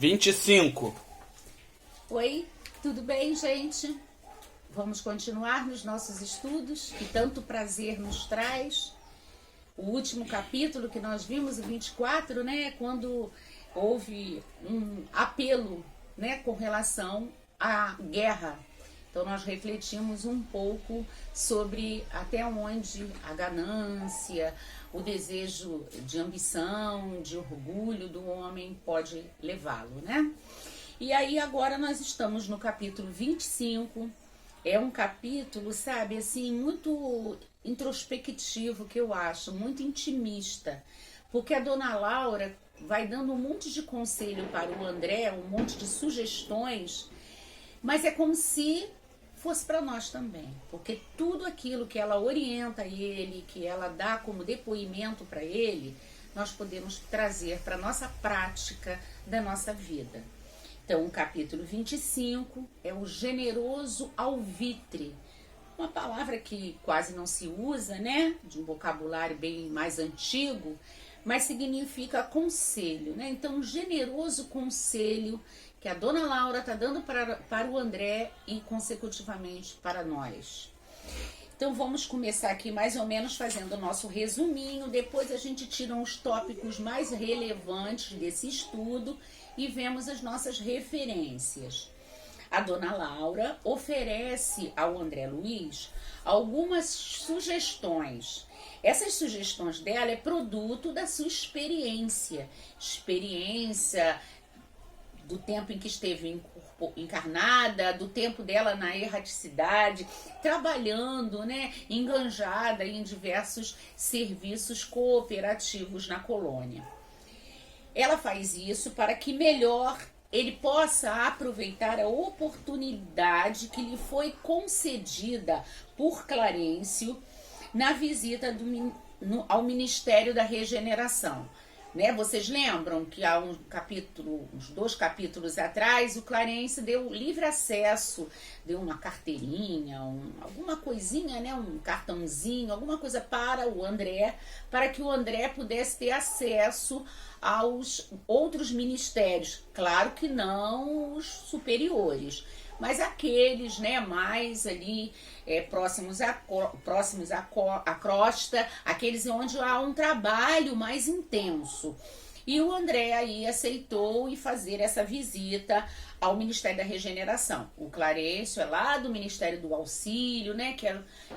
25. Oi, tudo bem, gente? Vamos continuar nos nossos estudos, que tanto prazer nos traz. O último capítulo que nós vimos, o 24, né, quando houve um apelo, né, com relação à guerra. Então nós refletimos um pouco sobre até onde a ganância, o desejo de ambição, de orgulho do homem pode levá-lo, né? E aí agora nós estamos no capítulo 25, é um capítulo, sabe, assim, muito introspectivo, que eu acho, muito intimista, porque a dona Laura vai dando um monte de conselho para o André, um monte de sugestões, mas é como se fosse para nós também, porque tudo aquilo que ela orienta ele, que ela dá como depoimento para ele, nós podemos trazer para a nossa prática da nossa vida. Então, o capítulo 25 é o generoso alvitre, uma palavra que quase não se usa, né? De um vocabulário bem mais antigo, mas significa conselho, né? Então, um generoso conselho que a dona Laura está dando para o André e, consecutivamente, para nós. Então, vamos começar aqui mais ou menos fazendo o nosso resuminho, depois a gente tira os tópicos mais relevantes desse estudo e vemos as nossas referências. A dona Laura oferece ao André Luiz algumas sugestões. Essas sugestões dela é produto da sua experiência do tempo em que esteve encarnada, do tempo dela na erraticidade, trabalhando, né, enganjada em diversos serviços cooperativos na colônia. Ela faz isso para que melhor ele possa aproveitar a oportunidade que lhe foi concedida por Clarencio na visita ao Ministério da Regeneração. Né? Vocês lembram que há uns 2 capítulos atrás, o Clarencio deu livre acesso, deu uma carteirinha, alguma coisinha, né? Um cartãozinho, alguma coisa para o André, para que o André pudesse ter acesso aos outros ministérios. Claro que não os superiores, mas aqueles, né, mais ali próximos à crosta, aqueles onde há um trabalho mais intenso. E o André aí aceitou e fazer essa visita ao Ministério da Regeneração. O Clarencio é lá do Ministério do Auxílio, né, que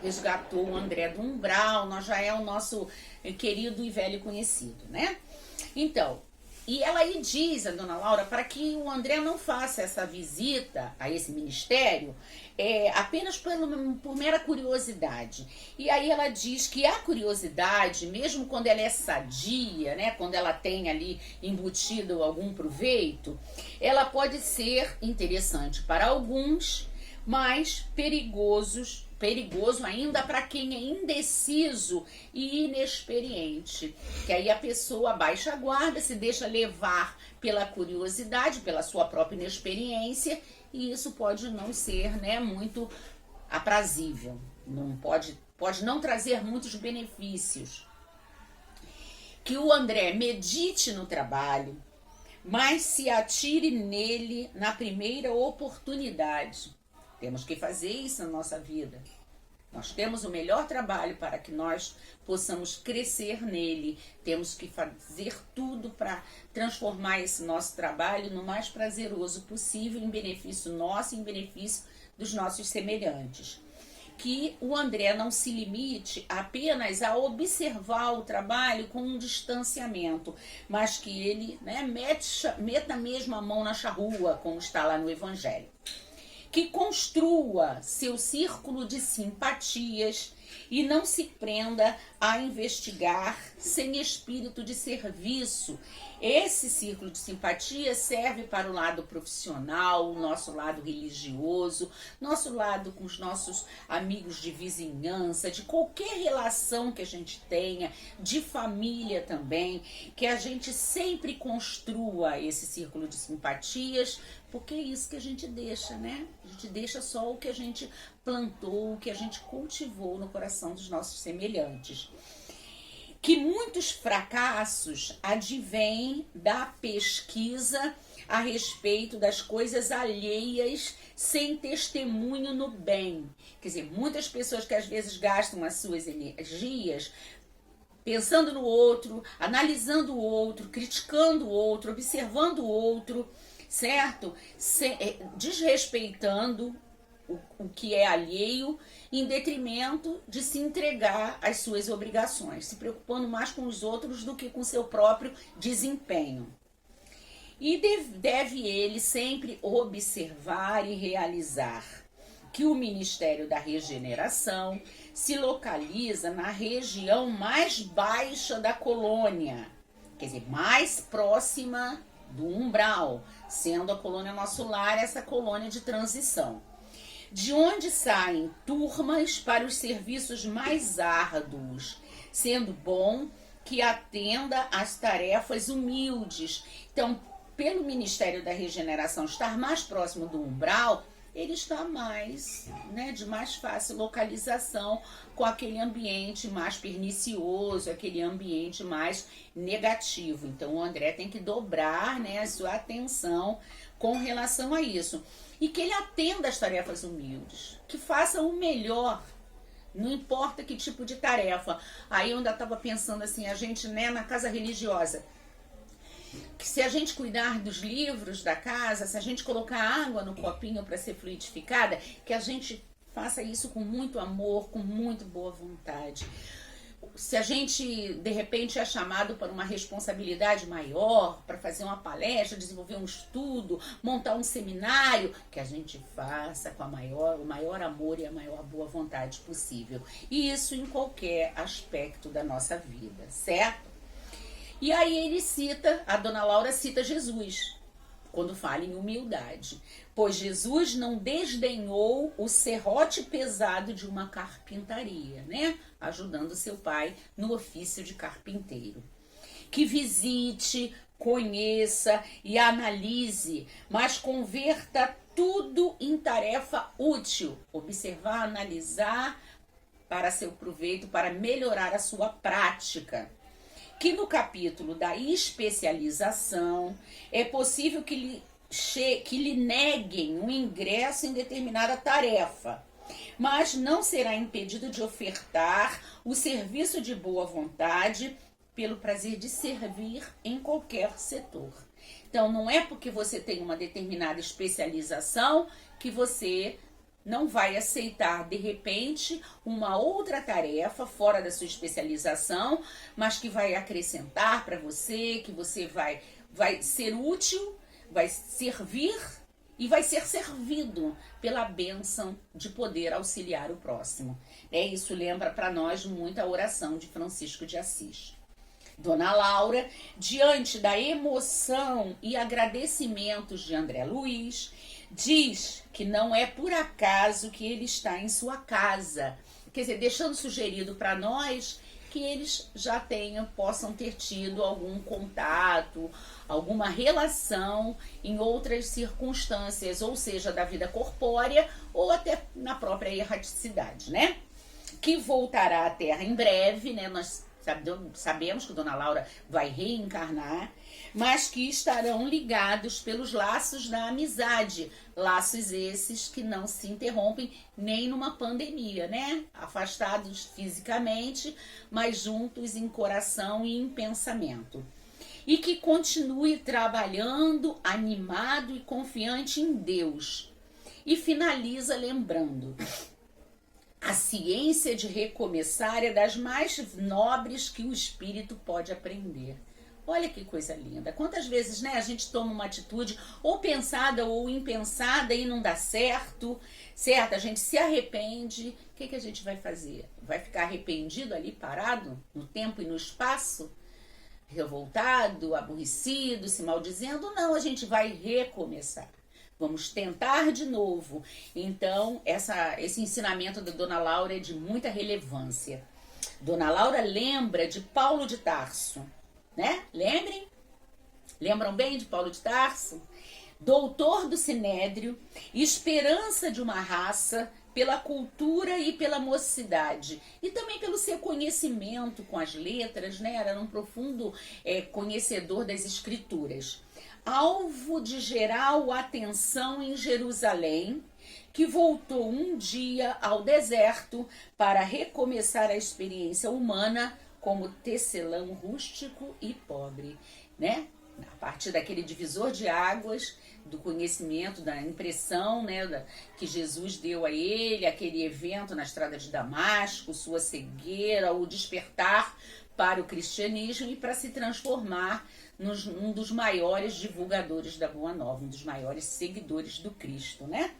resgatou o André do umbral, nós já é o nosso querido e velho conhecido, né? Então, e ela aí diz, a dona Laura, para que o André não faça essa visita a esse ministério apenas por mera curiosidade. E aí ela diz que a curiosidade, mesmo quando ela é sadia, né, quando ela tem ali embutido algum proveito, ela pode ser interessante para alguns, mas perigoso ainda para quem é indeciso e inexperiente, que aí a pessoa baixa a guarda, se deixa levar pela curiosidade, pela sua própria inexperiência, e isso pode não ser, né, muito aprazível, pode não trazer muitos benefícios. Que o André medite no trabalho, mas se atire nele na primeira oportunidade. Temos que fazer isso na nossa vida. Nós temos o melhor trabalho para que nós possamos crescer nele. Temos que fazer tudo para transformar esse nosso trabalho no mais prazeroso possível, em benefício nosso e em benefício dos nossos semelhantes. Que o André não se limite apenas a observar o trabalho com um distanciamento, mas que ele, né, meta mesmo a mão na charrua, como está lá no Evangelho. Que construa seu círculo de simpatias e não se prenda a investigar sem espírito de serviço. Esse círculo de simpatia serve para o lado profissional, o nosso lado religioso, nosso lado com os nossos amigos de vizinhança, de qualquer relação que a gente tenha, de família também, que a gente sempre construa esse círculo de simpatias, porque é isso que a gente deixa, né? A gente deixa só o que a gente plantou, o que a gente cultivou no coração dos nossos semelhantes. que muitos fracassos advêm da pesquisa a respeito das coisas alheias sem testemunho no bem. Quer dizer, muitas pessoas que às vezes gastam as suas energias pensando no outro, analisando o outro, criticando o outro, observando o outro, certo? Desrespeitando o que é alheio, em detrimento de se entregar às suas obrigações, se preocupando mais com os outros do que com seu próprio desempenho. E deve ele sempre observar e realizar que o Ministério da Regeneração se localiza na região mais baixa da colônia, quer dizer, mais próxima do umbral, sendo a colônia Nosso Lar essa colônia de transição, de onde saem turmas para os serviços mais árduos, sendo bom que atenda às tarefas humildes. Então, pelo Ministério da Regeneração estar mais próximo do umbral, ele está mais, de mais fácil localização com aquele ambiente mais pernicioso, aquele ambiente mais negativo. Então, o André tem que dobrar, a sua atenção com relação a isso. E que ele atenda às tarefas humildes, que faça o melhor, não importa que tipo de tarefa. Aí eu ainda estava pensando assim, a gente, na casa religiosa, que se a gente cuidar dos livros da casa, se a gente colocar água no copinho para ser fluidificada, que a gente faça isso com muito amor, com muito boa vontade. Se a gente, de repente, é chamado para uma responsabilidade maior, para fazer uma palestra, desenvolver um estudo, montar um seminário, que a gente faça com o maior amor e a maior boa vontade possível. E isso em qualquer aspecto da nossa vida, certo? E aí a Dona Laura cita Jesus, quando fala em humildade. Pois Jesus não desdenhou o serrote pesado de uma carpintaria, ajudando seu pai no ofício de carpinteiro. Que visite, conheça e analise, mas converta tudo em tarefa útil. Observar, analisar para seu proveito, para melhorar a sua prática. Que no capítulo da especialização é possível que lhe neguem um ingresso em determinada tarefa, mas não será impedido de ofertar o serviço de boa vontade pelo prazer de servir em qualquer setor. Então, não é porque você tem uma determinada especialização que você não vai aceitar, de repente, uma outra tarefa fora da sua especialização, mas que vai acrescentar para você, que você vai ser útil, vai servir e vai ser servido pela bênção de poder auxiliar o próximo. Isso lembra para nós muito a oração de Francisco de Assis. Dona Laura, diante da emoção e agradecimentos de André Luiz, diz que não é por acaso que ele está em sua casa. Quer dizer, deixando sugerido para nós que eles já possam ter tido algum contato, alguma relação em outras circunstâncias, ou seja, da vida corpórea ou até na própria erraticidade, Que voltará à Terra em breve, Nós sabemos que Dona Laura vai reencarnar, mas que estarão ligados pelos laços da amizade, laços esses que não se interrompem nem numa pandemia, Afastados fisicamente, mas juntos em coração e em pensamento. E que continue trabalhando animado e confiante em Deus. E finaliza lembrando: a ciência de recomeçar é das mais nobres que o espírito pode aprender. Olha que coisa linda. Quantas vezes, a gente toma uma atitude ou pensada ou impensada e não dá certo, certo? A gente se arrepende. O que a gente vai fazer? Vai ficar arrependido ali, parado, no tempo e no espaço? Revoltado, aborrecido, se maldizendo? Não, a gente vai recomeçar. Vamos tentar de novo. Então, esse ensinamento da Dona Laura é de muita relevância. Dona Laura lembra de Paulo de Tarso, Lembrem? Lembram bem de Paulo de Tarso? Doutor do Sinédrio, esperança de uma raça pela cultura e pela mocidade, e também pelo seu conhecimento com as letras, né? Era um profundo conhecedor das escrituras. Alvo de geral atenção em Jerusalém, que voltou um dia ao deserto para recomeçar a experiência humana como tecelão rústico e pobre, né? A partir daquele divisor de águas, do conhecimento, da impressão, né, que Jesus deu a ele, aquele evento na estrada de Damasco, sua cegueira, o despertar para o cristianismo e para se transformar num dos maiores divulgadores da Boa Nova, um dos maiores seguidores do Cristo, né?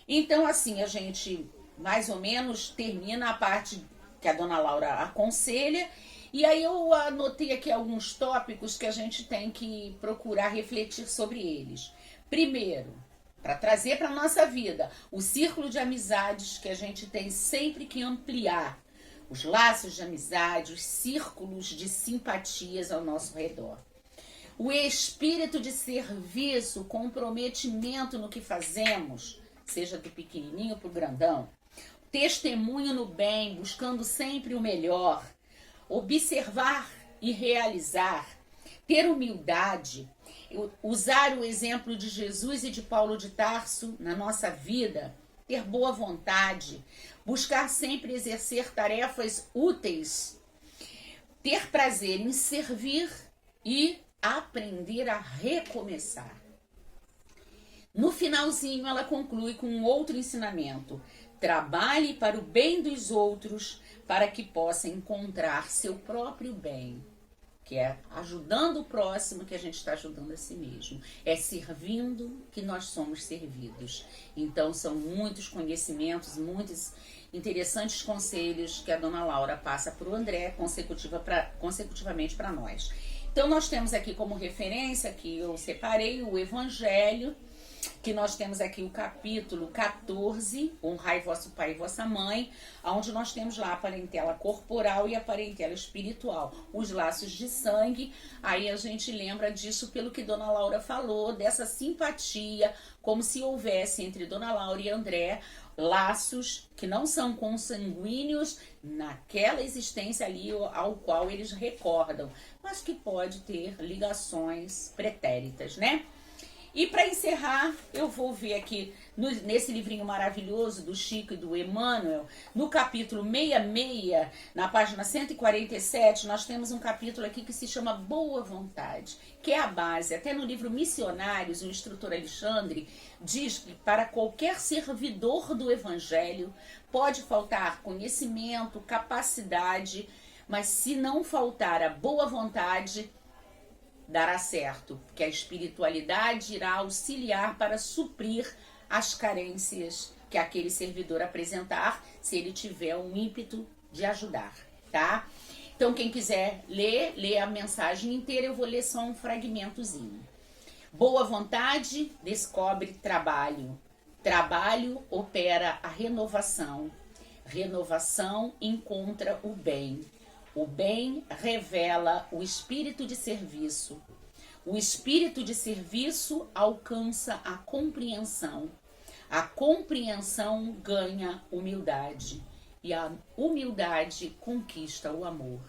Então, assim, a gente mais ou menos termina a parte que a dona Laura aconselha. E aí eu anotei aqui alguns tópicos que a gente tem que procurar refletir sobre eles. Primeiro, para trazer para a nossa vida o círculo de amizades que a gente tem sempre que ampliar. Os laços de amizade, os círculos de simpatias ao nosso redor. O espírito de serviço, comprometimento no que fazemos, seja do pequenininho para o grandão. Testemunho no bem, buscando sempre o melhor. Observar e realizar, ter humildade, usar o exemplo de Jesus e de Paulo de Tarso na nossa vida, ter boa vontade, buscar sempre exercer tarefas úteis, ter prazer em servir e aprender a recomeçar. No finalzinho, ela conclui com um outro ensinamento: trabalhe para o bem dos outros, para que possa encontrar seu próprio bem, que é ajudando o próximo que a gente está ajudando a si mesmo. É servindo que nós somos servidos. Então são muitos conhecimentos, muitos interessantes conselhos que a dona Laura passa para o André consecutivamente para nós. Então nós temos aqui como referência, que eu separei o Evangelho, que nós temos aqui o capítulo 14, honrai vosso pai e vossa mãe, onde nós temos lá a parentela corporal e a parentela espiritual, os laços de sangue. Aí a gente lembra disso pelo que dona Laura falou, dessa simpatia, como se houvesse entre dona Laura e André laços que não são consanguíneos naquela existência ali ao qual eles recordam, mas que pode ter ligações pretéritas, né? E para encerrar, eu vou ver aqui nesse livrinho maravilhoso do Chico e do Emmanuel, no capítulo 66, na página 147, nós temos um capítulo aqui que se chama Boa Vontade, que é a base. Até no livro Missionários, o instrutor Alexandre diz que para qualquer servidor do Evangelho pode faltar conhecimento, capacidade, mas se não faltar a boa vontade, dará certo, porque a espiritualidade irá auxiliar para suprir as carências que aquele servidor apresentar, se ele tiver um ímpeto de ajudar, tá? Então, quem quiser ler a mensagem inteira, eu vou ler só um fragmentozinho. Boa vontade descobre trabalho. Trabalho opera a renovação. Renovação encontra o bem. O bem revela o espírito de serviço. O espírito de serviço alcança a compreensão. A compreensão ganha humildade. E a humildade conquista o amor.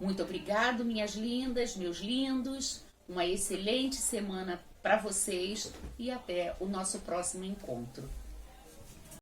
Muito obrigado, minhas lindas, meus lindos. Uma excelente semana para vocês e até o nosso próximo encontro.